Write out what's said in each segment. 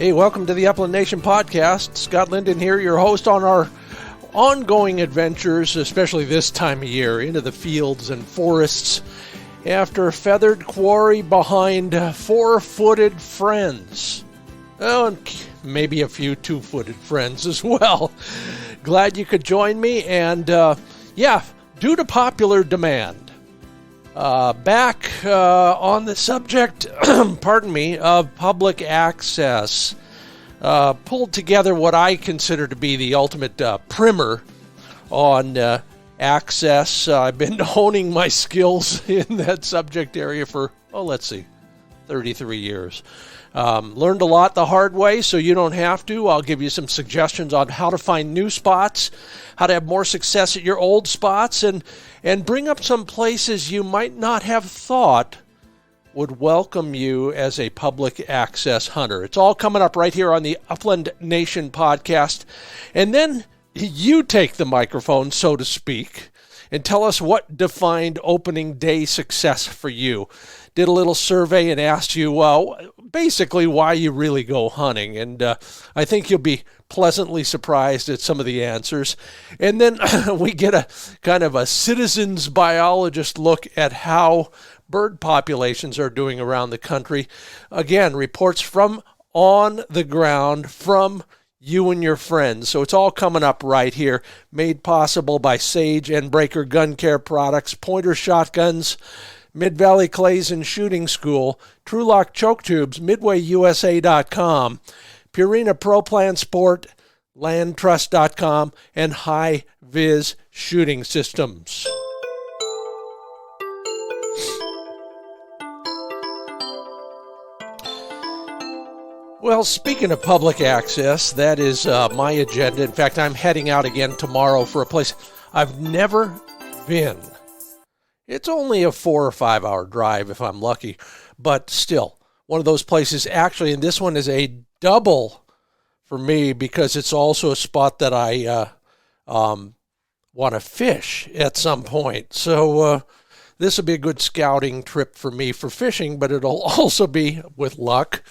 Hey, welcome to the Upland Nation podcast. Scott Linden here, your host on our ongoing adventures, especially this time of year, into the fields and forests after feathered quarry behind four-footed friends. Oh, and maybe a few two-footed friends as well. Glad you could join me, and due to popular demand, back on the subject, of public access. Pulled together what I consider to be the ultimate primer on access. I've been honing my skills in that subject area for, 33 years. Learned a lot the hard way, so you don't have to. I'll give you some suggestions on how to find new spots, how to have more success at your old spots, and bring up some places you might not have thought would welcome you as a public access hunter. It's all coming up right here on the Upland Nation podcast. And then you take the microphone, so to speak, and tell us what defined opening day success for you. Did a little survey and asked you, basically why you really go hunting. And I think you'll be pleasantly surprised at some of the answers. And then we get a kind of a citizen's biologist look at how bird populations are doing around the country. Again, reports from on the ground from you and your friends. So it's all coming up right here. Made possible by Sage and Breaker Gun Care Products, Pointer Shotguns, Mid-Valley Clays and Shooting School, TrulockChokes Tubes, MidwayUSA.com, Purina Pro Plan Sport, LandTrust.com, and HiViz Shooting Systems. Well, speaking of public access, that is my agenda. In fact, I'm heading out again tomorrow for a place I've never been. It's only a 4 or 5 hour drive if I'm lucky, but still, one of those places actually, and this one is a double for me because it's also a spot that I want to fish at some point. So this will be a good scouting trip for me for fishing, but it'll also be, with luck,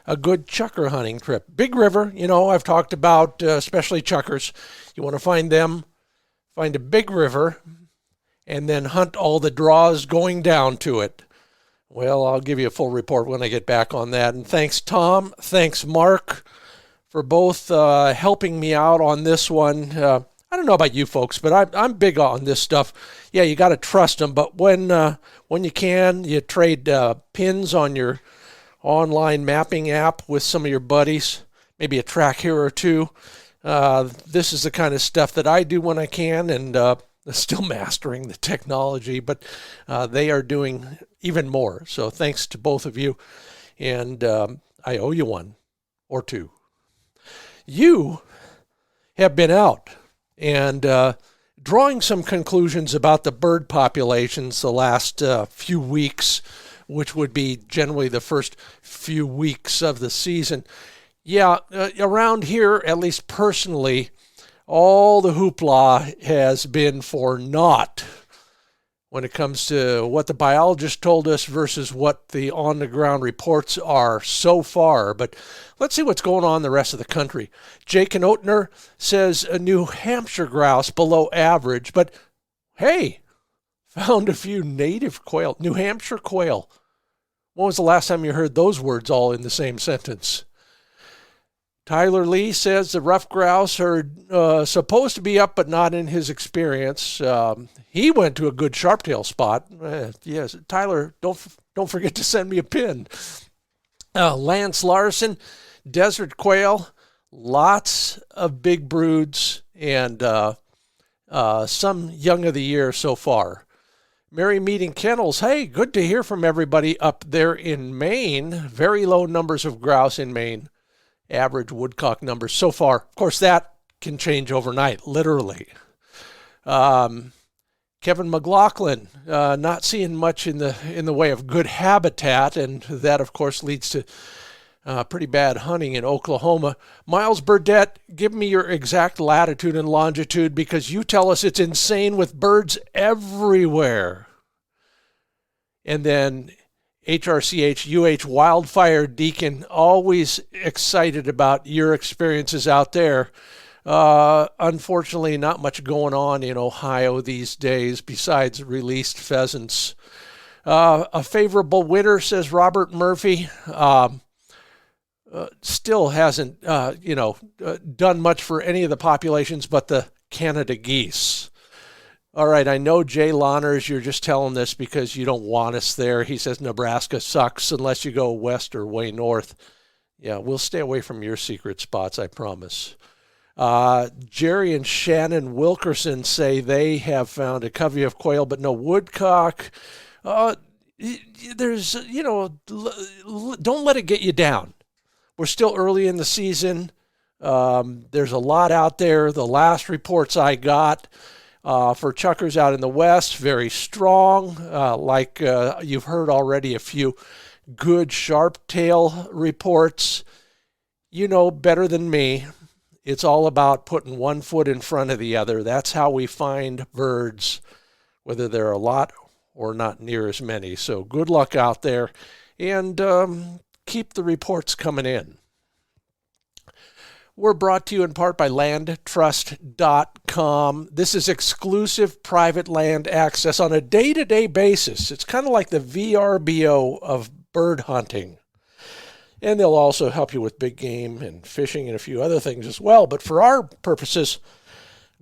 a good chukar hunting trip. Big River, I've talked about, especially chukars. You want to find them, find a big river, and then hunt all the draws going down to it. Well, I'll give you a full report when I get back on that. And thanks, Tom. Thanks, Mark, for both helping me out on this one. I don't know about you folks, but I'm big on this stuff. Yeah, you got to trust them, but when you can, you trade pins on your online mapping app with some of your buddies, maybe a track here or two. This is the kind of stuff that I do when I can, and still mastering the technology, but they are doing even more. So thanks to both of you, and I owe you one or two. You have been out and drawing some conclusions about the bird populations the last few weeks, which would be generally the first few weeks of the season. Yeah, around here, at least personally, all the hoopla has been for naught when it comes to what the biologist told us versus what the on-the-ground reports are so far. But let's see what's going on in the rest of the country. Jake and Oatner says a New Hampshire grouse below average, but hey, found a few native quail, New Hampshire quail. When was the last time you heard those words all in the same sentence? Tyler Lee says the rough grouse are supposed to be up, but not in his experience. He went to a good sharptail spot. Yes, Tyler, don't forget to send me a pin. Lance Larson, desert quail, lots of big broods, and some young of the year so far. Merry Meeting Kennels, hey, good to hear from everybody up there in Maine. Very low numbers of grouse in Maine. Average woodcock numbers so far. Of course, that can change overnight, literally. Kevin McLaughlin, not seeing much in the way of good habitat, and that, of course, leads to pretty bad hunting in Oklahoma. Miles Burdett, give me your exact latitude and longitude because you tell us it's insane with birds everywhere. And then HRCH Wildfire Deacon, always excited about your experiences out there. Unfortunately, not much going on in Ohio these days besides released pheasants. A favorable winter, says Robert Murphy. Still hasn't, done much for any of the populations but the Canada geese. All right, I know Jay Lawners, you're just telling this because you don't want us there. He says Nebraska sucks unless you go west or way north. Yeah, we'll stay away from your secret spots, I promise. Jerry and Shannon Wilkerson say they have found a covey of quail, but no woodcock. There's, don't let it get you down. We're still early in the season. There's a lot out there. The last reports I got for chuckers out in the west, very strong. You've heard already a few good sharp tail reports. You know better than me. It's all about putting one foot in front of the other. That's how we find birds, whether there are a lot or not near as many. So good luck out there, and keep the reports coming in. We're brought to you in part by landtrust.com. This is exclusive private land access on a day-to-day basis. It's kind of like the VRBO of bird hunting. And they'll also help you with big game and fishing and a few other things as well. But for our purposes,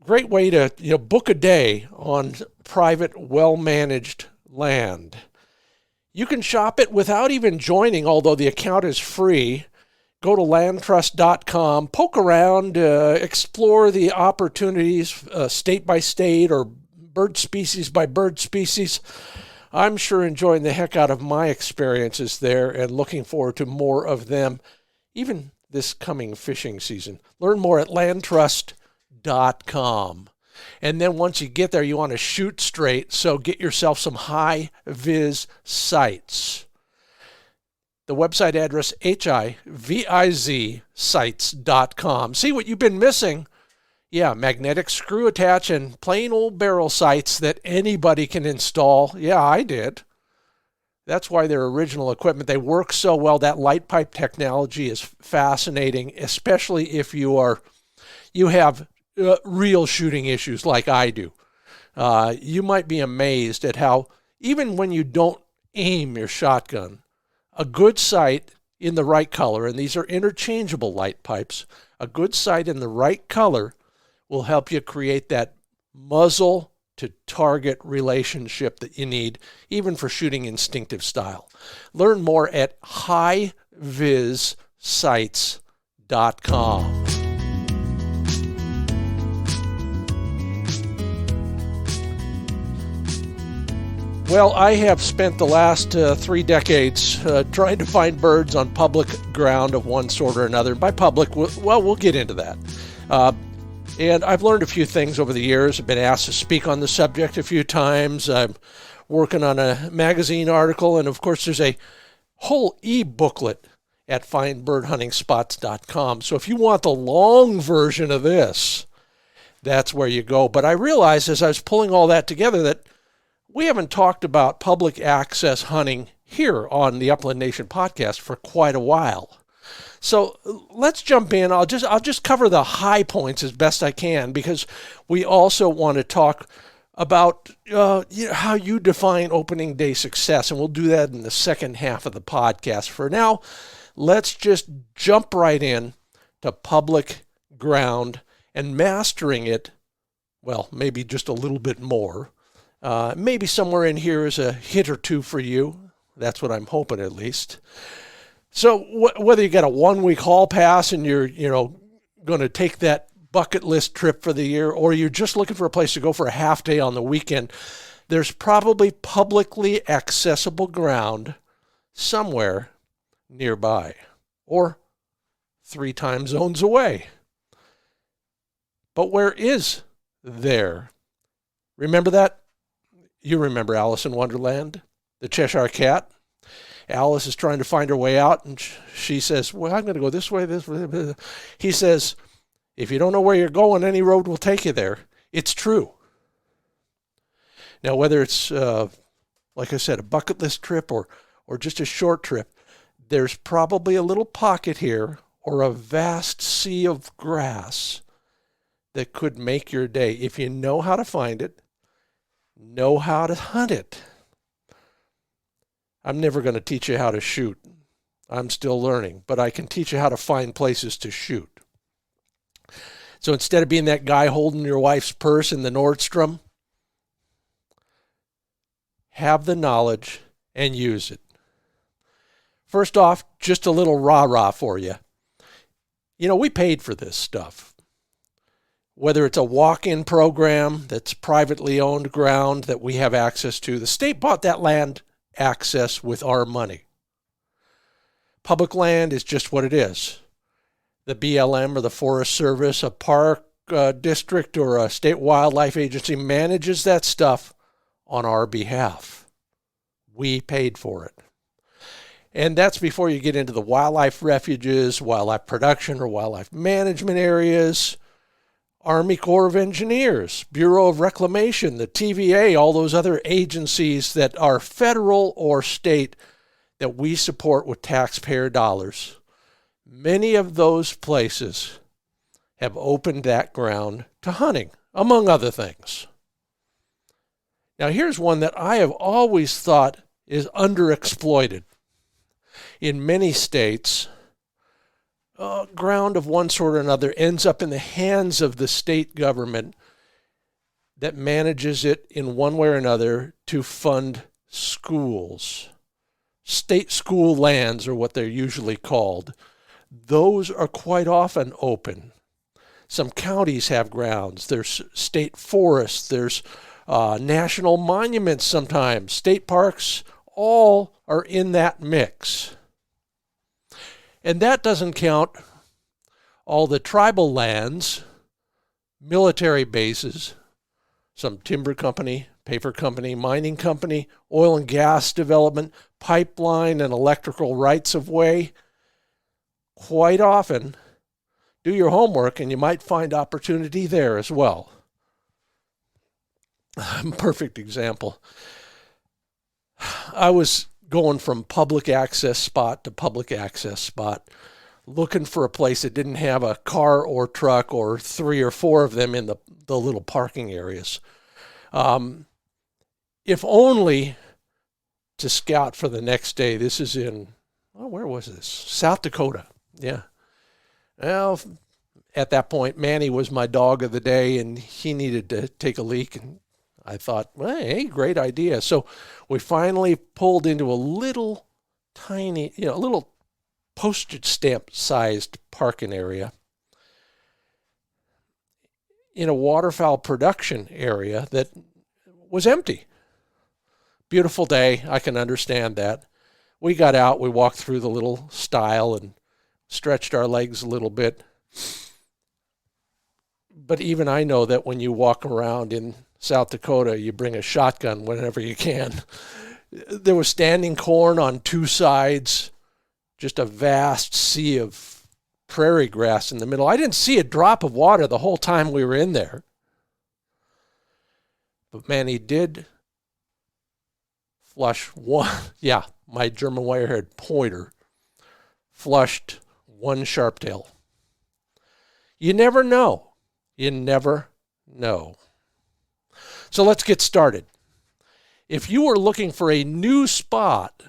great way to book a day on private, well-managed land. You can shop it without even joining, although the account is free. Go to landtrust.com, poke around, explore the opportunities state by state or bird species by bird species. I'm sure enjoying the heck out of my experiences there and looking forward to more of them, even this coming fishing season. Learn more at landtrust.com. And then once you get there, you want to shoot straight, so get yourself some HiViz sights. The website address, HiViz sights.com. See what you've been missing? Yeah, magnetic screw attach and plain old barrel sights that anybody can install. Yeah, I did. That's why they're original equipment. They work so well. That light pipe technology is fascinating, especially if you have real shooting issues like I do. You might be amazed at how, even when you don't aim your shotgun, a good sight in the right color, and these are interchangeable light pipes, a good sight in the right color will help you create that muzzle to target relationship that you need, even for shooting instinctive style. Learn more at HiVizSights.com. Well, I have spent the last 3 decades trying to find birds on public ground of one sort or another. By public, we'll get into that. And I've learned a few things over the years. I've been asked to speak on the subject a few times. I'm working on a magazine article, and of course there's a whole e-booklet at findbirdhuntingspots.com. So if you want the long version of this, that's where you go. But I realized as I was pulling all that together that we haven't talked about public access hunting here on the Upland Nation podcast for quite a while. So let's jump in. I'll just cover the high points as best I can, because we also want to talk about how you define opening day success, and we'll do that in the second half of the podcast. For now, let's just jump right in to public ground and mastering it, well, maybe just a little bit more. Maybe somewhere in here is a hit or two for you. That's what I'm hoping, at least. So whether you got a 1-week hall pass and you're going to take that bucket list trip for the year, or you're just looking for a place to go for a half day on the weekend, there's probably publicly accessible ground somewhere nearby or 3 time zones away. But where is there? Remember that? You remember Alice in Wonderland, the Cheshire Cat? Alice is trying to find her way out, and she says, well, I'm going to go this way, this way. He says, if you don't know where you're going, any road will take you there. It's true. Now, whether it's, like I said, a bucket list trip or or just a short trip, there's probably a little pocket here or a vast sea of grass that could make your day if you know how to find it, know how to hunt it. I'm never going to teach you how to shoot. I'm still learning, but I can teach you how to find places to shoot. So instead of being that guy holding your wife's purse in the Nordstrom, have the knowledge and use it. First off, just a little rah-rah for you. You know, we paid for this stuff. Whether it's a walk-in program that's privately owned ground that we have access to, the state bought that land access with our money. Public land is just what it is. The BLM or the Forest Service, a park district or a state wildlife agency manages that stuff on our behalf. We paid for it. And that's before you get into the wildlife refuges, wildlife production or wildlife management areas, Army Corps of Engineers, Bureau of Reclamation, the TVA, all those other agencies that are federal or state that we support with taxpayer dollars. Many of those places have opened that ground to hunting, among other things. Now here's one that I have always thought is underexploited. In many states, ground of one sort or another ends up in the hands of the state government that manages it in one way or another to fund schools. State school lands are what they're usually called. Those are quite often open. Some counties have grounds. There's state forests. There's national monuments sometimes. State parks, all are in that mix. And that doesn't count all the tribal lands, military bases, some timber company, paper company, mining company, oil and gas development, pipeline and electrical rights of way. Quite often, do your homework and you might find opportunity there as well. Perfect example. I was going from public access spot to public access spot, looking for a place that didn't have a car or truck or 3 or 4 of them in the little parking areas. If only to scout for the next day. This is in, where was this? South Dakota. Yeah. Well, at that point, Manny was my dog of the day, and he needed to take a leak, and I thought, well, hey, great idea. So we finally pulled into a little tiny, a little postage stamp sized parking area in a waterfowl production area that was empty. Beautiful day. I can understand that. We got out, we walked through the little stile and stretched our legs a little bit. But even I know that when you walk around in South Dakota, you bring a shotgun whenever you can. There was standing corn on 2 sides, just a vast sea of prairie grass in the middle. I didn't see a drop of water the whole time we were in there. But man, he did flush one. Yeah, my German wire-haired pointer flushed one sharptail. You never know. You never know. So let's get started. If you are looking for a new spot,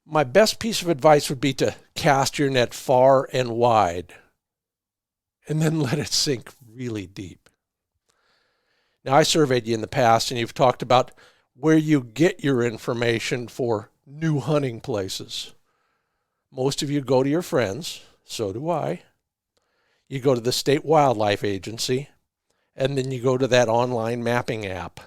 my best piece of advice would be to cast your net far and wide and then let it sink really deep. Now, I surveyed you in the past, and you've talked about where you get your information for new hunting places. Most of you go to your friends, so do I. You go to the state wildlife agency, and then you go to that online mapping app.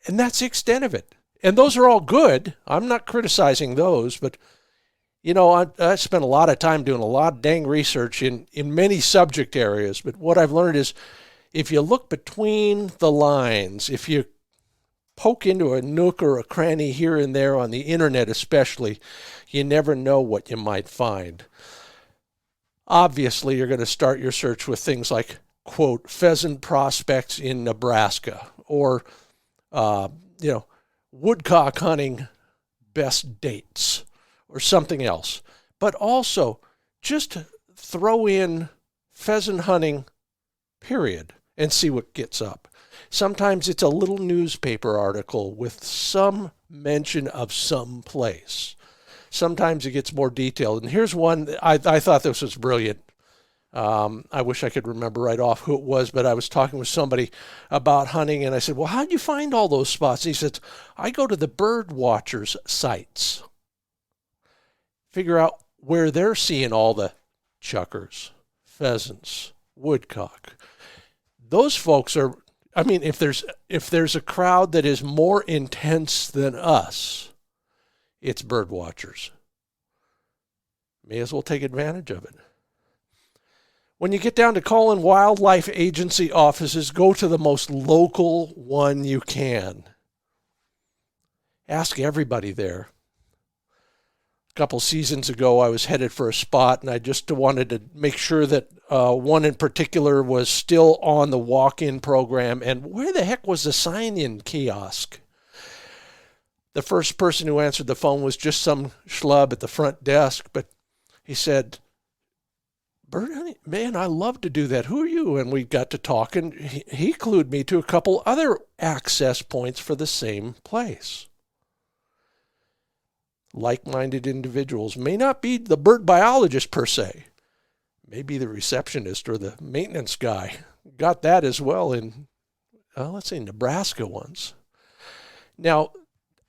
And that's the extent of it. And those are all good. I'm not criticizing those, but I spent a lot of time doing a lot of dang research in many subject areas. But what I've learned is if you look between the lines, if you poke into a nook or a cranny here and there on the internet especially, you never know what you might find. Obviously, you're going to start your search with things like, quote, pheasant prospects in Nebraska, or you know, woodcock hunting best dates or something else. But also just throw in pheasant hunting, period, and see what gets up. Sometimes it's a little newspaper article with some mention of some place. Sometimes it gets more detailed. And here's one, I thought this was brilliant. I wish I could remember right off who it was, but I was talking with somebody about hunting, and I said, well, how'd you find all those spots? And he said, I go to the bird watchers' sites, figure out where they're seeing all the chuckers, pheasants, woodcock. Those folks are, I mean, if there's a crowd that is more intense than us, it's bird watchers. May as well take advantage of it. When you get down to calling wildlife agency offices, go to the most local one you can. Ask everybody there. A couple seasons ago, I was headed for a spot, and I just wanted to make sure that one in particular was still on the walk-in program. And where the heck was the sign-in kiosk? The first person who answered the phone was just some schlub at the front desk, but he said, bird hunting, man, I love to do that. Who are you? And we got to talking. He clued me to a couple other access points for the same place. Like-minded individuals may not be the bird biologist per se, maybe the receptionist or the maintenance guy. Got that as well in, let's say, Nebraska once. Now,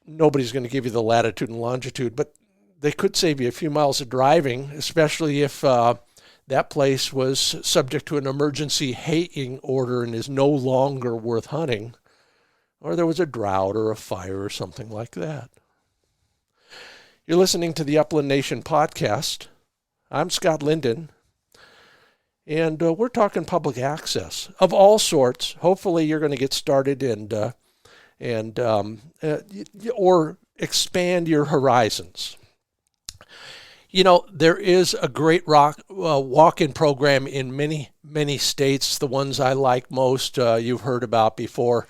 nobody's going to give you the latitude and longitude, but they could save you a few miles of driving, especially if that place was subject to an emergency haying order and is no longer worth hunting, or there was a drought or a fire or something like that. You're listening to the Upland Nation podcast. I'm Scott Linden, and we're talking public access of all sorts. Hopefully you're going to get started or expand your horizons. You know, there is a great walk-in program in many, many states. The ones I like most, you've heard about before.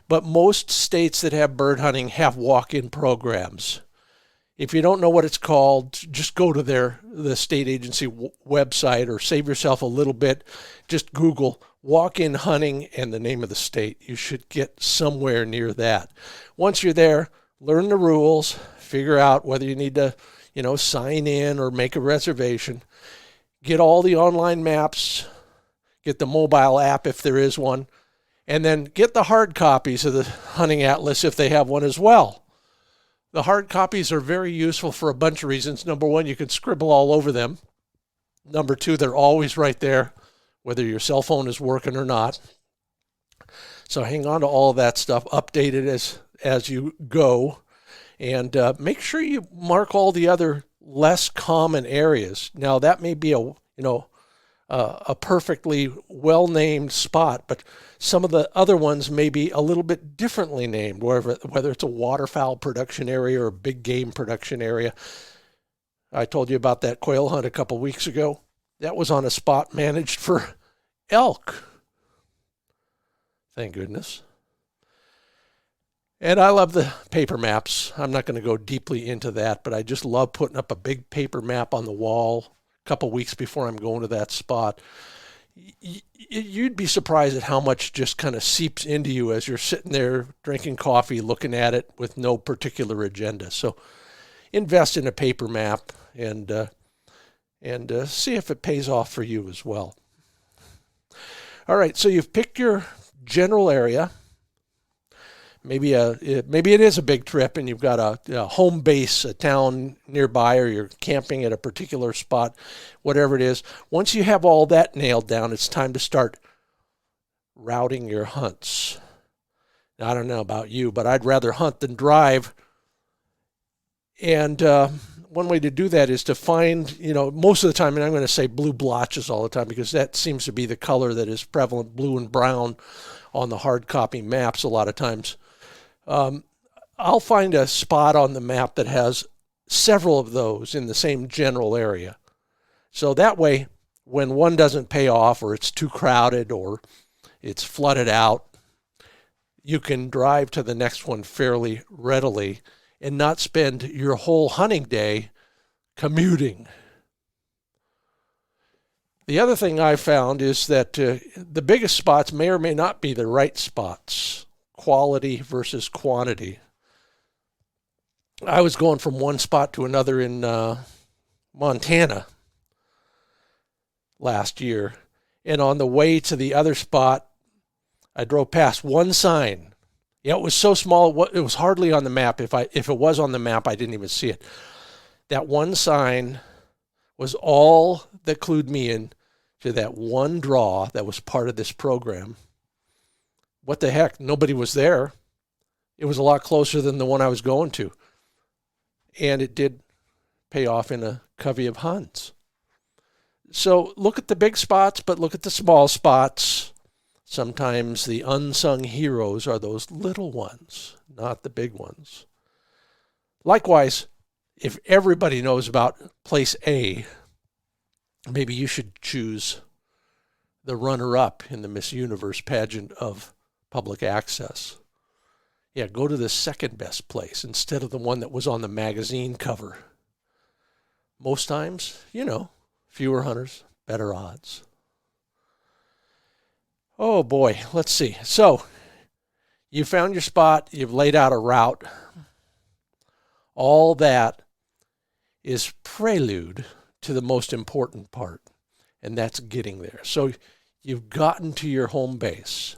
But most states that have bird hunting have walk-in programs. If you don't know what it's called, just go to the state agency website or save yourself a little bit. Just Google walk-in hunting and the name of the state. You should get somewhere near that. Once you're there, learn the rules, figure out whether you need to, sign in or make a reservation. Get all the online maps, get the mobile app if there is one, and then get the hard copies of the hunting atlas if they have one as well. The hard copies are very useful for a bunch of reasons. Number one, you can scribble all over them. Number two, they're always right there, whether your cell phone is working or not. So hang on to all of that stuff, update it as you go, and make sure you mark all the other less common areas. Now, that may be a perfectly well-named spot, but some of the other ones may be a little bit differently named, whether it's a waterfowl production area or a big game production area. I told you about that quail hunt a couple weeks ago. That was on a spot managed for elk. Thank goodness. And I love the paper maps. I'm not going to go deeply into that, but I just love putting up a big paper map on the wall a couple weeks before I'm going to that spot. You'd be surprised at how much just kind of seeps into you as you're sitting there drinking coffee, looking at it with no particular agenda. So invest in a paper map and see if it pays off for you as well. All right, so you've picked your general area. Maybe it is a big trip and you've got a home base, a town nearby, or you're camping at a particular spot, whatever it is. Once you have all that nailed down, it's time to start routing your hunts. Now, I don't know about you, but I'd rather hunt than drive. And one way to do that is to find, most of the time, and I'm going to say blue blotches all the time because that seems to be the color that is prevalent, blue and brown on the hard copy maps a lot of times. I'll find a spot on the map that has several of those in the same general area. So that way, when one doesn't pay off or it's too crowded or it's flooded out, you can drive to the next one fairly readily and not spend your whole hunting day commuting. The other thing I found is that the biggest spots may or may not be the right spots, quality versus quantity. I was going from one spot to another in Montana last year, and on the way to the other spot, I drove past one sign. Yeah, it was so small, it was hardly on the map. If it was on the map, I didn't even see it. That one sign was all that clued me in to that one draw that was part of this program. What the heck? Nobody was there. It was a lot closer than the one I was going to. And it did pay off in a covey of hunts. So look at the big spots, but look at the small spots. Sometimes the unsung heroes are those little ones, not the big ones. Likewise, if everybody knows about place A, maybe you should choose the runner-up in the Miss Universe pageant of public access. Yeah, go to the second best place instead of the one that was on the magazine cover. Most times, fewer hunters, better odds. Oh boy, let's see. So, you found your spot, you've laid out a route. All that is prelude to the most important part, and that's getting there. So, you've gotten to your home base.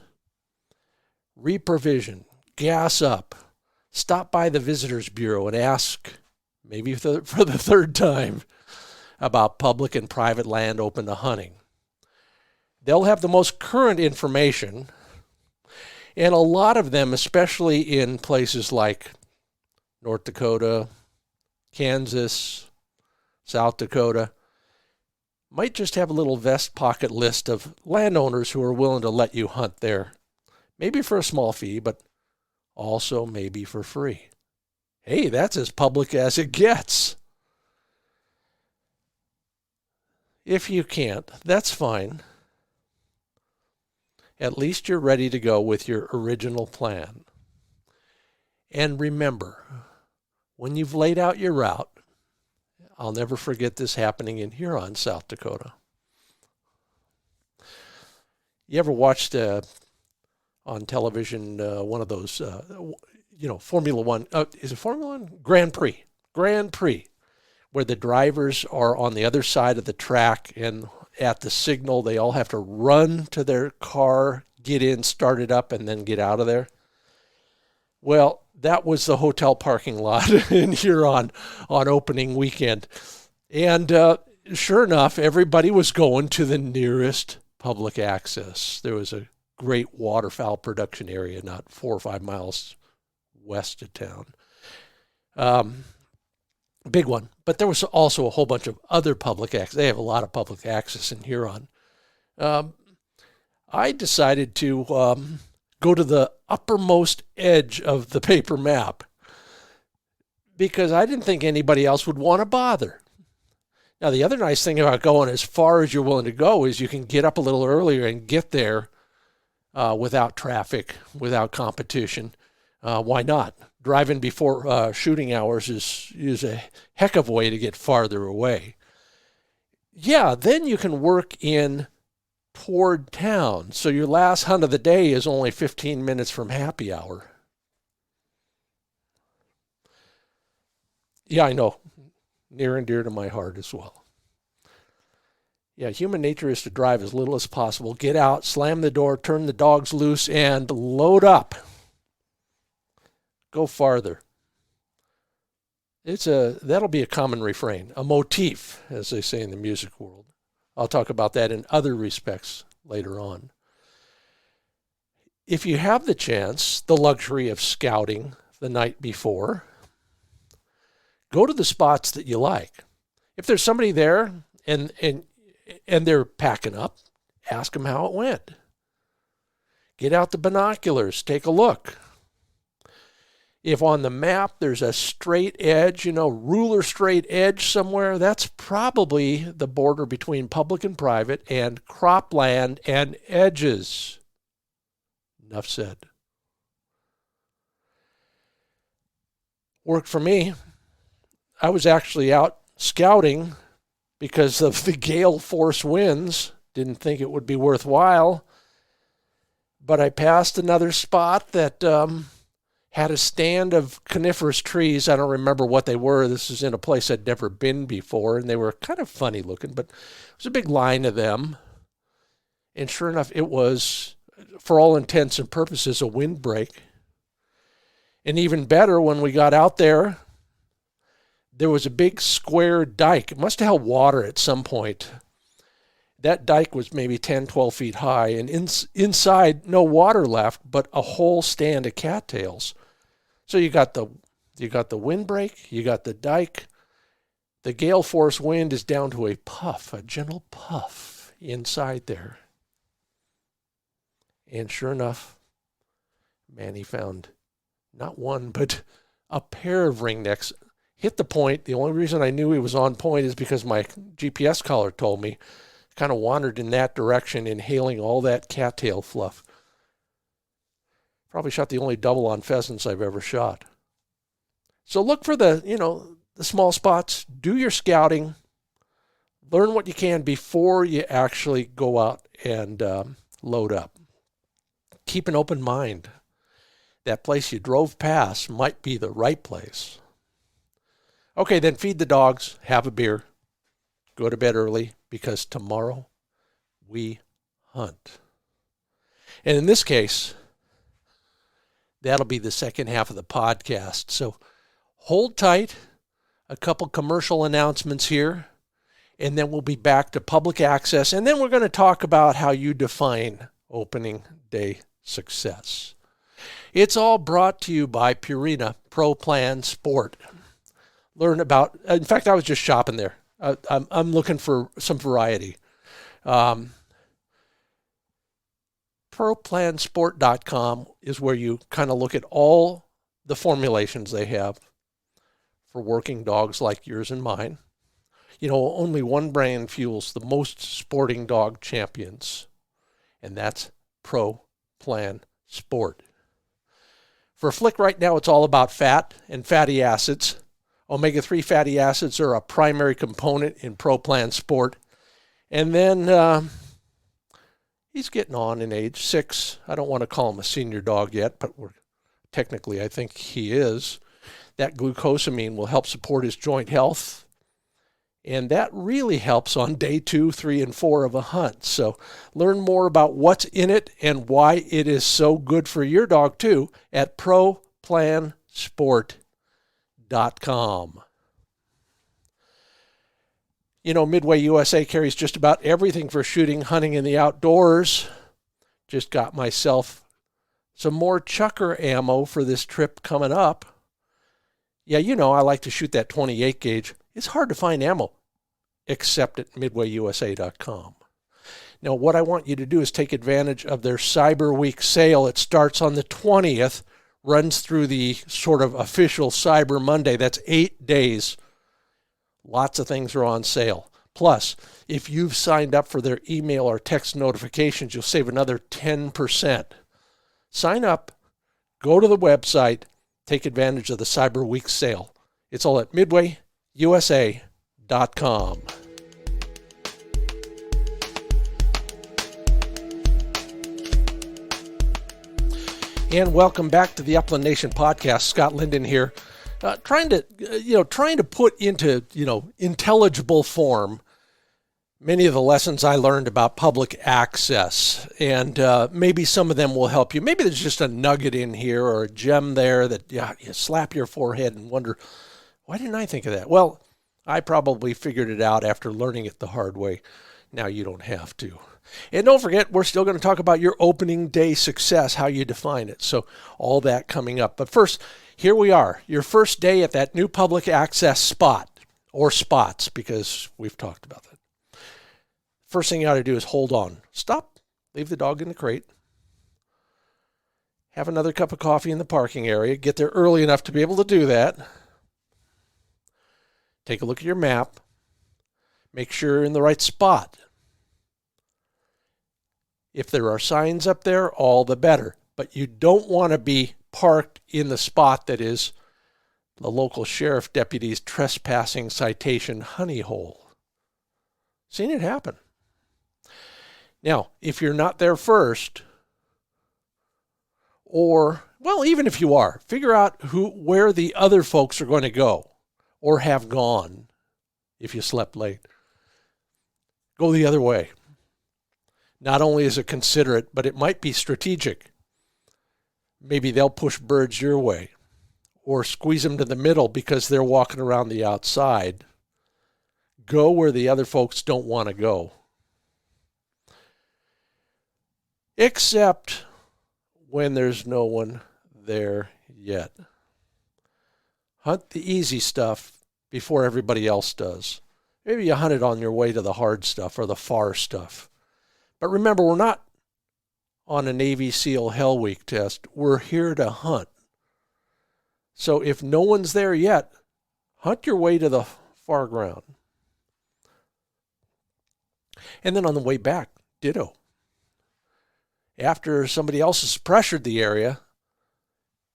Reprovision, gas up, stop by the Visitors Bureau and ask, maybe for the third time, about public and private land open to hunting. They'll have the most current information, and a lot of them, especially in places like North Dakota, Kansas, South Dakota, might just have a little vest pocket list of landowners who are willing to let you hunt there. Maybe for a small fee, but also maybe for free. Hey, that's as public as it gets. If you can't, that's fine. At least you're ready to go with your original plan. And remember, when you've laid out your route, I'll never forget this happening in Huron, South Dakota. You ever watched on television one of those, Formula One? Is it Formula One? Grand Prix, where the drivers are on the other side of the track, and at the signal, they all have to run to their car, get in, start it up, and then get out of there. Well, that was the hotel parking lot in Huron on opening weekend. And sure enough, everybody was going to the nearest public access. There was a great waterfowl production area not 4 or 5 miles west of town. Big one. But there was also a whole bunch of other public access. They have a lot of public access in Huron. I decided to go to the uppermost edge of the paper map because I didn't think anybody else would want to bother. Now, the other nice thing about going as far as you're willing to go is you can get up a little earlier and get there without traffic, without competition. Why not? Driving before shooting hours is a heck of a way to get farther away. Yeah, then you can work in toward town. So your last hunt of the day is only 15 minutes from happy hour. Yeah, I know. Near and dear to my heart as well. Yeah, human nature is to drive as little as possible. Get out, slam the door, turn the dogs loose, and load up. Go farther. That'll be a common refrain, a motif, as they say in the music world. I'll talk about that in other respects later on. If you have the chance, the luxury of scouting the night before, go to the spots that you like. If there's somebody there and they're packing up, ask them how it went. Get out the binoculars, take a look. If on the map there's a straight edge, ruler straight edge somewhere, that's probably the border between public and private and cropland and edges. Enough said. worked for me. I was actually out scouting because of the gale force winds. Didn't think it would be worthwhile. But I passed another spot that had a stand of coniferous trees. I don't remember what they were. This is in a place I'd never been before, and they were kind of funny looking, but it was a big line of them. And sure enough, it was, for all intents and purposes, a windbreak. And even better, when we got out there, there was a big square dike. It must have held water at some point. That dike was maybe 10, 12 feet high, and inside, no water left, but a whole stand of cattails. So you got the windbreak, you got the dike. The gale force wind is down to a puff, a gentle puff inside there. And sure enough, Manny found not one, but a pair of ringnecks. Hit the point. The only reason I knew he was on point is because my GPS collar told me. Kind of wandered in that direction, inhaling all that cattail fluff. Probably shot the only double on pheasants I've ever shot. So look for the small spots. Do your scouting. Learn what you can before you actually go out and load up. Keep an open mind. That place you drove past might be the right place. Okay, then feed the dogs, have a beer, go to bed early, because tomorrow we hunt. And in this case, that'll be the second half of the podcast. So hold tight, a couple commercial announcements here, and then we'll be back to public access. And then we're going to talk about how you define opening day success. It's all brought to you by Purina Pro Plan Sport. Learn about, in fact, I was just shopping there. I'm looking for some variety. ProPlansport.com is where you kind of look at all the formulations they have for working dogs like yours and mine. Only one brand fuels the most sporting dog champions, and that's Pro Plan Sport. For Flick right now, it's all about fat and fatty acids. Omega-3 fatty acids are a primary component in Pro Plan Sport. And then he's getting on in age, 6. I don't want to call him a senior dog yet, but technically I think he is. That glucosamine will help support his joint health. And that really helps on day 2, 3, and 4 of a hunt. So learn more about what's in it and why it is so good for your dog too at ProPlansport.com. Midway USA carries just about everything for shooting, hunting, and the outdoors. Just got myself some more chucker ammo for this trip coming up. Yeah, I like to shoot that 28 gauge. It's hard to find ammo, except at MidwayUSA.com. Now, what I want you to do is take advantage of their Cyber Week sale. It starts on the 20th. Runs through the sort of official Cyber Monday. That's 8 days. Lots of things are on sale. Plus, if you've signed up for their email or text notifications, you'll save another 10%. Sign up, go to the website, take advantage of the Cyber Week sale. It's all at MidwayUSA.com. And welcome back to the Upland Nation podcast. Scott Linden here, trying to put into intelligible form many of the lessons I learned about public access, and maybe some of them will help you. Maybe there's just a nugget in here or a gem there that you slap your forehead and wonder, why didn't I think of that? Well, I probably figured it out after learning it the hard way. Now you don't have to. And don't forget, we're still going to talk about your opening day success, how you define it. So all that coming up. But first, here we are, your first day at that new public access spot, or spots, because we've talked about that. First thing you ought to do is hold on. Stop. Leave the dog in the crate. Have another cup of coffee in the parking area. Get there early enough to be able to do that. Take a look at your map. Make sure you're in the right spot. If there are signs up there, all the better. But you don't want to be parked in the spot that is the local sheriff deputy's trespassing citation honey hole. Seen it happen. Now, if you're not there first, or, well, even if you are, figure out where the other folks are going to go or have gone if you slept late. Go the other way. Not only is it considerate, but it might be strategic. Maybe they'll push birds your way or squeeze them to the middle because they're walking around the outside. Go where the other folks don't want to go. Except when there's no one there yet. Hunt the easy stuff before everybody else does. Maybe you hunt it on your way to the hard stuff or the far stuff. But remember, we're not on a Navy SEAL Hell Week test. We're here to hunt. So if no one's there yet, hunt your way to the far ground. And then on the way back, ditto. After somebody else has pressured the area,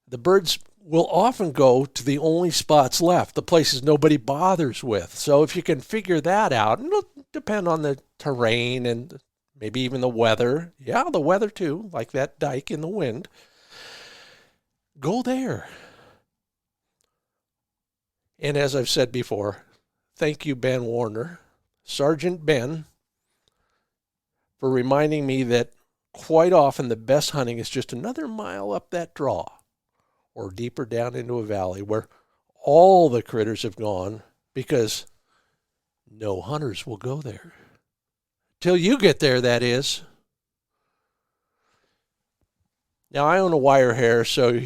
the birds will often go to the only spots left, the places nobody bothers with. So if you can figure that out, and it'll depend on the terrain and maybe even the weather. Yeah, the weather too, like that dike in the wind. Go there. And as I've said before, thank you, Ben Warner, Sergeant Ben, for reminding me that quite often the best hunting is just another mile up that draw or deeper down into a valley where all the critters have gone because no hunters will go there. Till you get there, that is. Now, I own a wire hair, so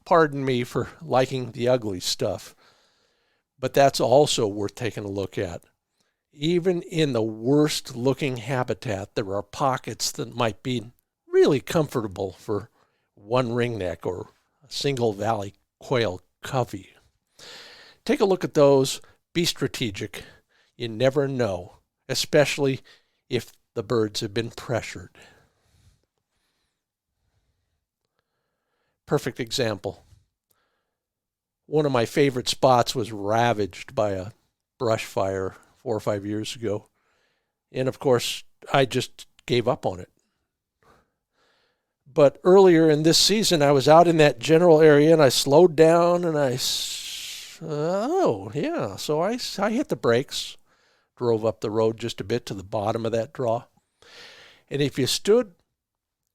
pardon me for liking the ugly stuff. But that's also worth taking a look at. Even in the worst looking habitat, there are pockets that might be really comfortable for one ringneck or a single valley quail covey. Take a look at those. Be strategic. You never know, especially if the birds have been pressured. Perfect example. One of my favorite spots was ravaged by a brush fire 4 or 5 years ago. And of course, I just gave up on it. But earlier in this season, I was out in that general area and I slowed down and so I hit the brakes, drove up the road just a bit to the bottom of that draw. And if you stood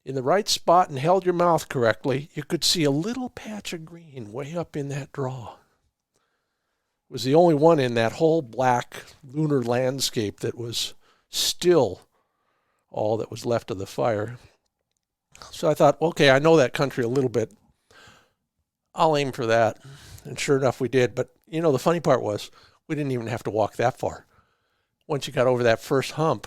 in the right spot and held your mouth correctly, you could see a little patch of green way up in that draw. It was the only one in that whole black lunar landscape that was still all that was left of the fire. So I thought, okay, I know that country a little bit. I'll aim for that. And sure enough, we did. But, you know, the funny part was we didn't even have to walk that far. Once you got over that first hump,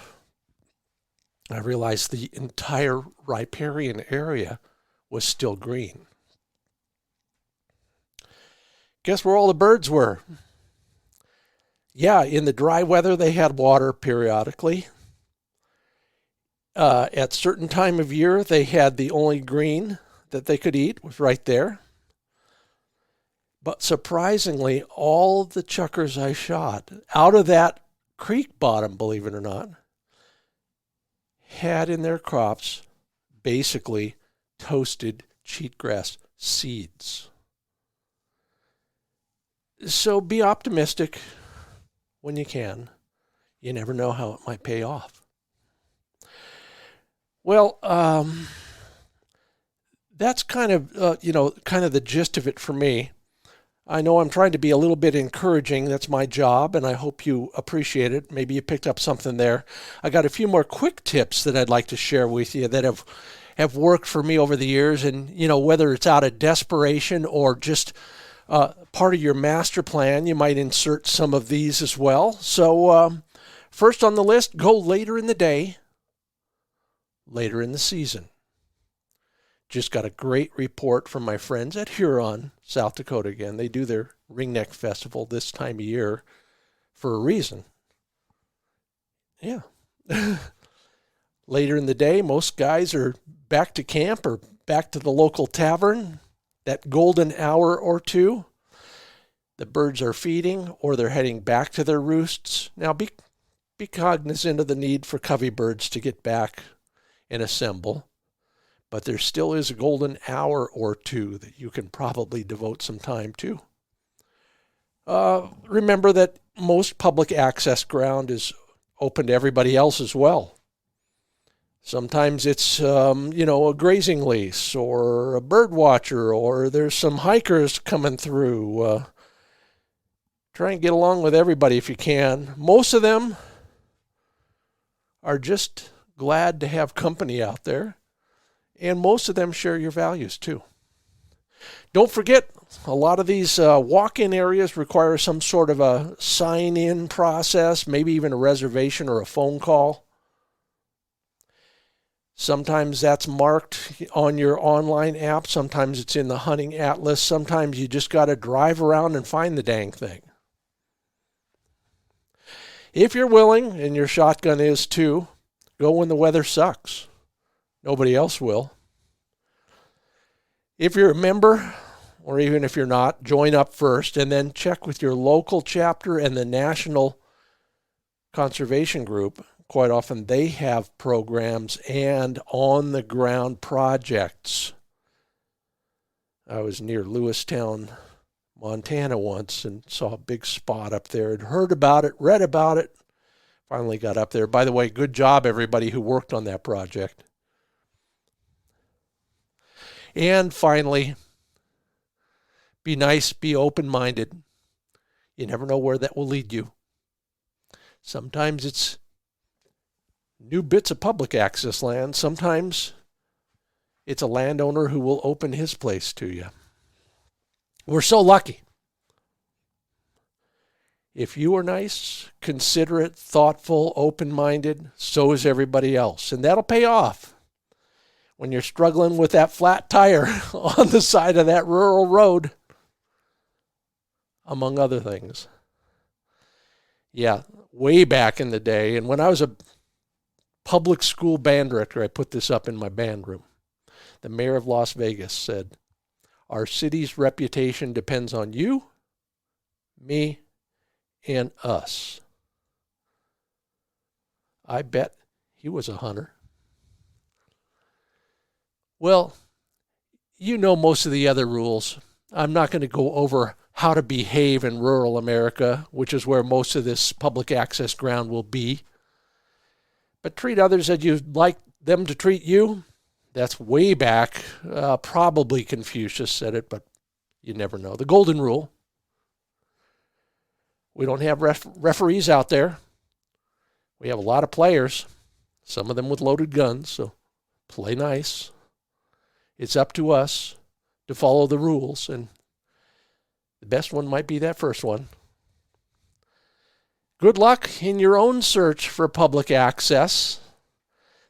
I realized the entire riparian area was still green. Guess where all the birds were? Yeah, in the dry weather, they had water periodically. At certain time of year, they had the only green that they could eat was right there. But surprisingly, all the chukars I shot out of that creek bottom, believe it or not, had in their crops basically toasted cheatgrass seeds. So be optimistic when you can. You never know how it might pay off. Well, that's kind of the gist of it for me. I know I'm trying to be a little bit encouraging. That's my job, and I hope you appreciate it. Maybe you picked up something there. I got a few more quick tips that I'd like to share with you that have worked for me over the years. And, you know, whether it's out of desperation or just part of your master plan, you might insert some of these as well. So first on the list, go later in the day, later in the season. Just got a great report from my friends at Huron, South Dakota again. They do their Ringneck Festival this time of year for a reason. Yeah. Later in the day, most guys are back to camp or back to the local tavern, that golden hour or two. the birds are feeding or they're heading back to their roosts. Now be cognizant of the need for covey birds to get back and assemble, but there still is a golden hour or two that you can probably devote some time to. Remember that most public access ground is open to everybody else as well. Sometimes it's, a grazing lease or a bird watcher, or there's some hikers coming through. Try and get along with everybody if you can. Most of them are just glad to have company out there, and most of them share your values too. Don't forget, a lot of these walk-in areas require some sort of a sign-in process, maybe even a reservation or a phone call. Sometimes that's marked on your online app. Sometimes it's in the hunting atlas. Sometimes you just got to drive around and find the dang thing. If you're willing, and your shotgun is too, go when the weather sucks. Nobody else will. If you're a member, or even if you're not, join up first and then check with your local chapter and the national conservation group. Quite often they have programs and on-the-ground projects. I was near Lewistown, Montana once and saw a big spot up there. I'd heard about it, read about it, finally got up there. By the way, good job everybody who worked on that project. And finally, be nice, be open-minded. You never know where that will lead you. Sometimes it's new bits of public access land. Sometimes it's a landowner who will open his place to you. We're so lucky. If you are nice, considerate, thoughtful, open-minded, so is everybody else. And that'll pay off when you're struggling with that flat tire on the side of that rural road, among other things. Yeah, way back in the day, and when I was a public school band director, I put this up in my band room. The mayor of Las Vegas said, "Our city's reputation depends on you, me, and us." I bet he was a hunter. Well, you know most of the other rules. I'm not going to go over how to behave in rural America, which is where most of this public access ground will be. But treat others as you'd like them to treat you. That's way back. Probably Confucius said it, but you never know. The golden rule. We don't have referees out there. We have a lot of players, some of them with loaded guns, so play nice. It's up to us to follow the rules, and the best one might be that first one. Good luck in your own search for public access.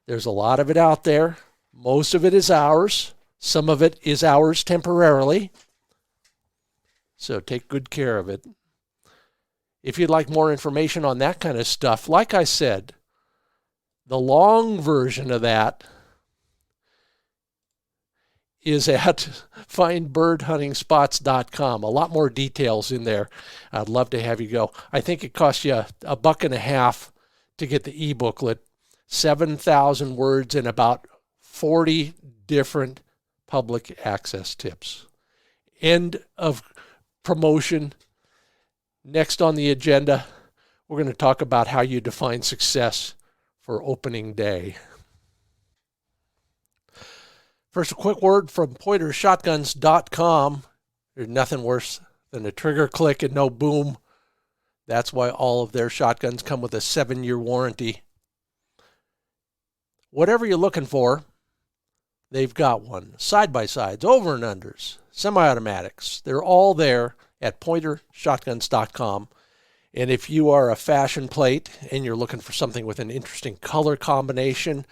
There's a lot of it out there. Most of it is ours. Some of it is ours temporarily. So take good care of it. If you'd like more information on that kind of stuff, like I said, the long version of that is at findbirdhuntingspots.com. A lot more details in there. I'd love to have you go. I think it costs you $1.50 to get the e-booklet, 7,000 words and about 40 different public access tips. End of promotion. Next on the agenda, we're going to talk about how you define success for opening day. First, a quick word from PointerShotguns.com. There's nothing worse than a trigger click and no boom. That's why all of their shotguns come with a 7-year warranty. Whatever you're looking for, they've got one. Side-by-sides, over and unders, semi-automatics. They're all there at PointerShotguns.com. And if you are a fashion plate and you're looking for something with an interesting color combination,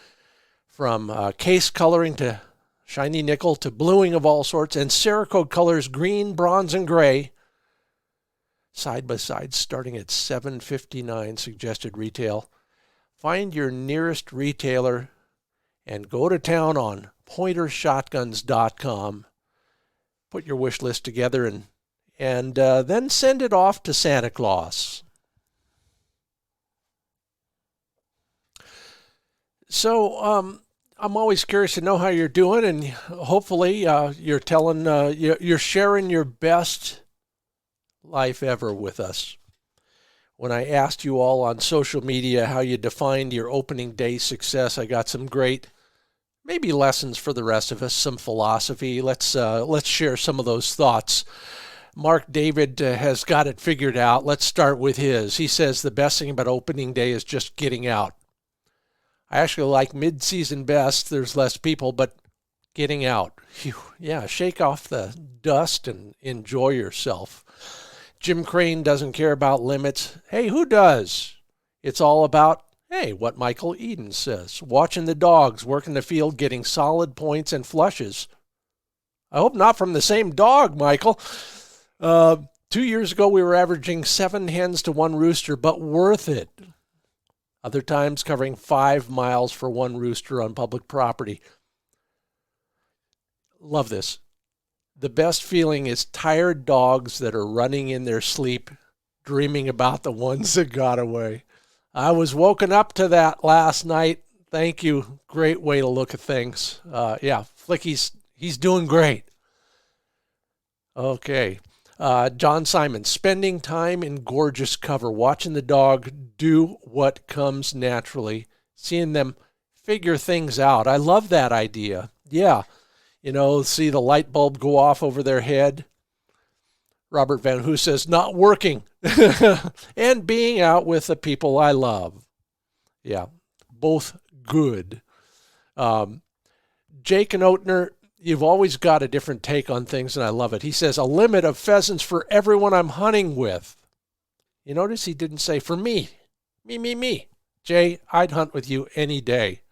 from case coloring to shiny nickel to bluing of all sorts, and Cerakote colors, green, bronze, and gray, side-by-side starting at $7.59 suggested retail. Find your nearest retailer and go to town on PointerShotguns.com. Put your wish list together and and then send it off to Santa Claus. So I'm always curious to know how you're doing, and hopefully you're sharing your best life ever with us. When I asked you all on social media how you defined your opening day success, I got some great, maybe lessons for the rest of us, some philosophy. Let's share some of those thoughts. Mark David has got it figured out. Let's start with his. He says the best thing about opening day is just getting out. I actually like mid-season best. There's less people, but getting out. Whew. Yeah, shake off the dust and enjoy yourself. Jim Crane doesn't care about limits. Hey, who does? It's all about, hey, what Michael Eden says. Watching the dogs work in the field, getting solid points and flushes. I hope not from the same dog, Michael. 2 years ago, we were averaging 7 hens to 1 rooster, but worth it. Other times covering 5 miles for 1 rooster on public property. Love this. The best feeling is tired dogs that are running in their sleep, dreaming about the ones that got away. I was woken up to that last night. Thank you. Great way to look at things. Flicky's he's doing great. Okay. John Simon, spending time in gorgeous cover, watching the dog do what comes naturally, seeing them figure things out. I love that idea. Yeah. See the light bulb go off over their head. Robert Van Hoo says, not working. And being out with the people I love. Yeah, both good. Jake and Oatner, you've always got a different take on things, and I love it. He says, a limit of pheasants for everyone I'm hunting with. You notice he didn't say for me. Me. Jay, I'd hunt with you any day.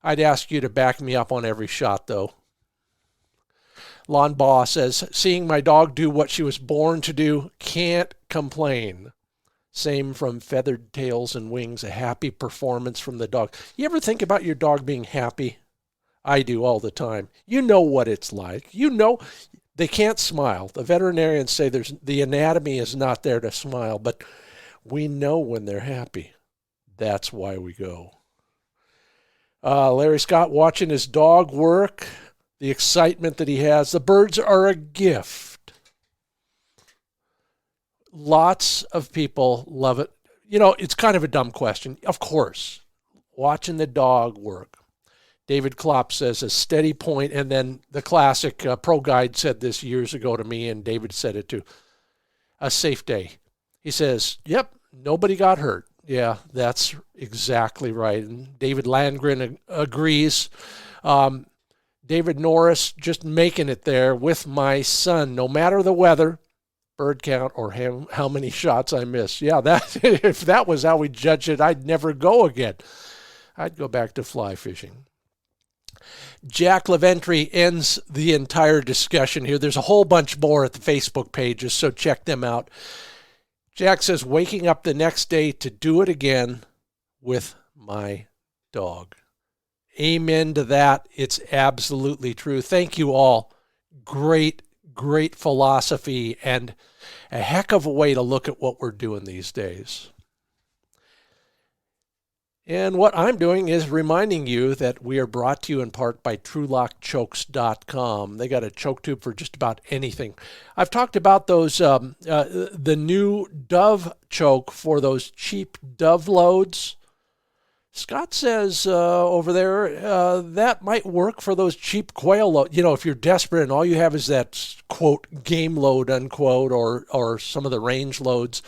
I'd ask you to back me up on every shot, though. Lon Baugh says, seeing my dog do what she was born to do, can't complain. Same from Feathered Tails and Wings, a happy performance from the dog. You ever think about your dog being happy? I do all the time. You know what it's like. They can't smile. The veterinarians say the anatomy is not there to smile, but we know when they're happy. That's why we go. Larry Scott watching his dog work, the excitement that he has. The birds are a gift. Lots of people love it. It's kind of a dumb question. Of course, watching the dog work. David Klopp says a steady point, and then the classic Pro Guide said this years ago to me, and David said it too. A safe day. He says, yep, nobody got hurt. Yeah, that's exactly right. And David Landgren agrees. David Norris just making it there with my son, no matter the weather, bird count, or how many shots I miss. Yeah, if that was how we judged it, I'd never go again. I'd go back to fly fishing. Jack Leventry ends the entire discussion here. There's a whole bunch more at the Facebook pages, so check them out. Jack says, waking up the next day to do it again with my dog. Amen to that. It's absolutely true. Thank you all. Great philosophy and a heck of a way to look at what we're doing these days. And what I'm doing is reminding you that we are brought to you in part by TrulockChokes.com. They got a choke tube for just about anything. I've talked about those, the new dove choke for those cheap dove loads. Scott says over there that might work for those cheap quail loads. If you're desperate and all you have is that, quote, game load, unquote, or some of the range loads,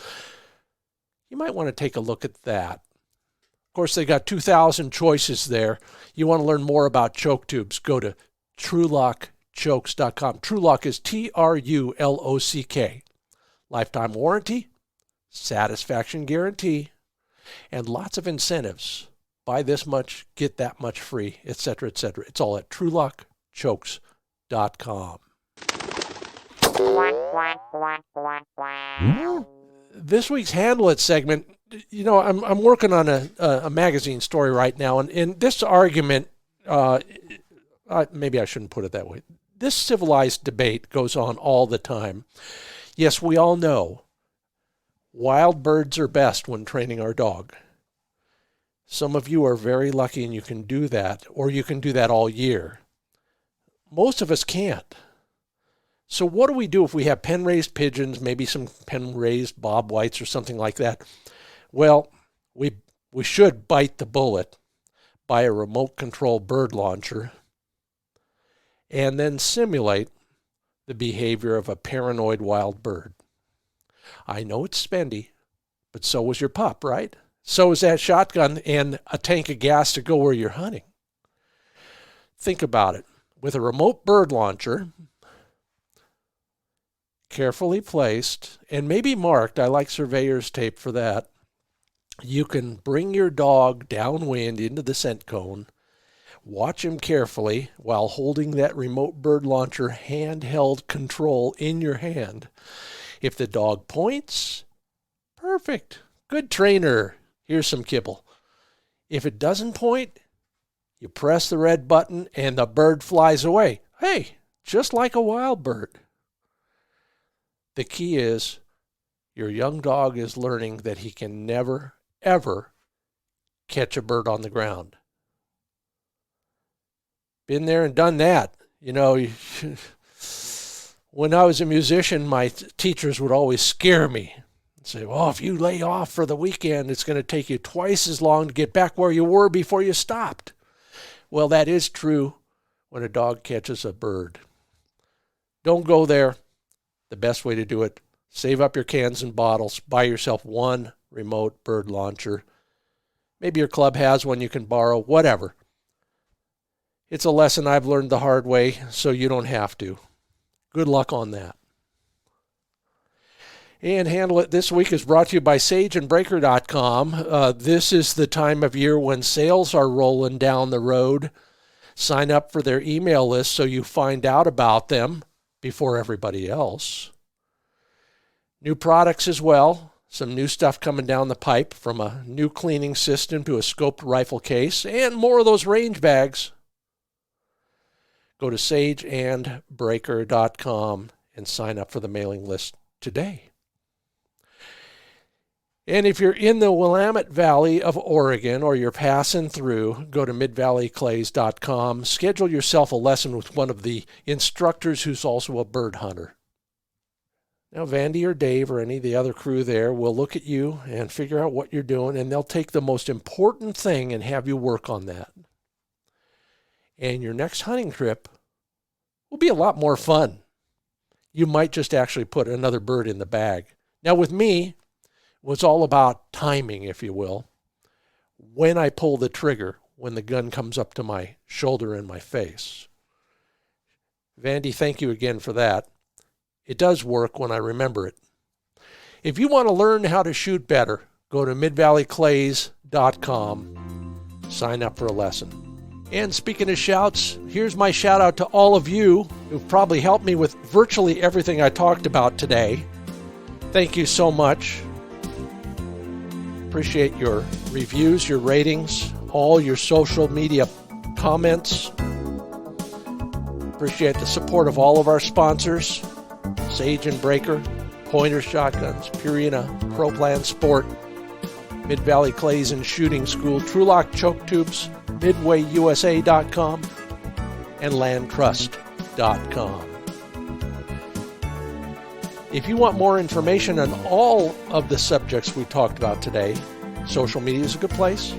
you might want to take a look at that. Of course, they got 2,000 choices there. You want to learn more about choke tubes, go to TrulockChokes.com. Trulock is Trulock. Lifetime warranty, satisfaction guarantee, and lots of incentives. Buy this much, get that much free, etc., etc. It's all at TrulockChokes.com. This week's Handle It segment, I'm working on a magazine story right now, and this argument, maybe I shouldn't put it that way. this civilized debate goes on all the time. Yes, we all know wild birds are best when training our dog. Some of you are very lucky and you can do that, or you can do that all year. Most of us can't. So what do we do if we have pen-raised pigeons, maybe some pen-raised bob whites or something like that? Well, we should bite the bullet, buy a remote control bird launcher, and then simulate the behavior of a paranoid wild bird. I know it's spendy, but so was your pup, right? So is that shotgun and a tank of gas to go where you're hunting. Think about it. With a remote bird launcher, carefully placed, and maybe marked, I like surveyor's tape for that, you can bring your dog downwind into the scent cone, watch him carefully while holding that remote bird launcher handheld control in your hand. If the dog points, perfect, good trainer, here's some kibble. If it doesn't point, you press the red button and the bird flies away. Hey, just like a wild bird. The key is your young dog is learning that he can never, ever catch a bird on the ground. Been there and done that. You know, when I was a musician, my teachers would always scare me and say, well, if you lay off for the weekend, it's going to take you twice as long to get back where you were before you stopped. Well, that is true when a dog catches a bird. Don't go there. The best way to do it, save up your cans and bottles, buy yourself one remote bird launcher. Maybe your club has one you can borrow, whatever. It's a lesson I've learned the hard way, so you don't have to. Good luck on that. And Handle It this week is brought to you by sageandbreaker.com. This is the time of year when sales are rolling down the road. Sign up for their email list so you find out about them before everybody else. New products as well. Some new stuff coming down the pipe, from a new cleaning system to a scoped rifle case, and more of those range bags. Go to sageandbreaker.com and sign up for the mailing list today. And if you're in the Willamette Valley of Oregon or you're passing through, go to midvalleyclays.com. Schedule yourself a lesson with one of the instructors who's also a bird hunter. Now, Vandy or Dave or any of the other crew there will look at you and figure out what you're doing, and they'll take the most important thing and have you work on that. And your next hunting trip will be a lot more fun. You might just actually put another bird in the bag. Now, with me, it was all about timing, if you will. When I pull the trigger, when the gun comes up to my shoulder and my face. Vandy, thank you again for that. It does work when I remember it. If you want to learn how to shoot better, go to midvalleyclays.com. Sign up for a lesson. And speaking of shouts, here's my shout out to all of you who've probably helped me with virtually everything I talked about today. Thank you so much. Appreciate your reviews, your ratings, all your social media comments. Appreciate the support of all of our sponsors, Sage and Breaker, Pointer Shotguns, Purina, ProPlan Sport, Mid-Valley Clays and Shooting School, TrulockChokes Tubes, MidwayUSA.com, and LandTrust.com. If you want more information on all of the subjects we talked about today, social media is a good place.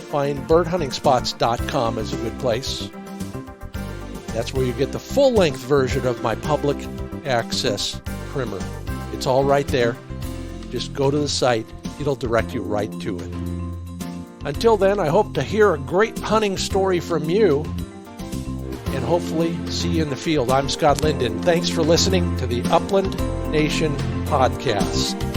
Find birdhuntingspots.com is a good place. That's where you get the full-length version of my public access primer. It's all right there. Just go to the site. It'll direct you right to it. Until then, I hope to hear a great hunting story from you and hopefully see you in the field. I'm Scott Linden. Thanks for listening to the Upland Nation Podcast.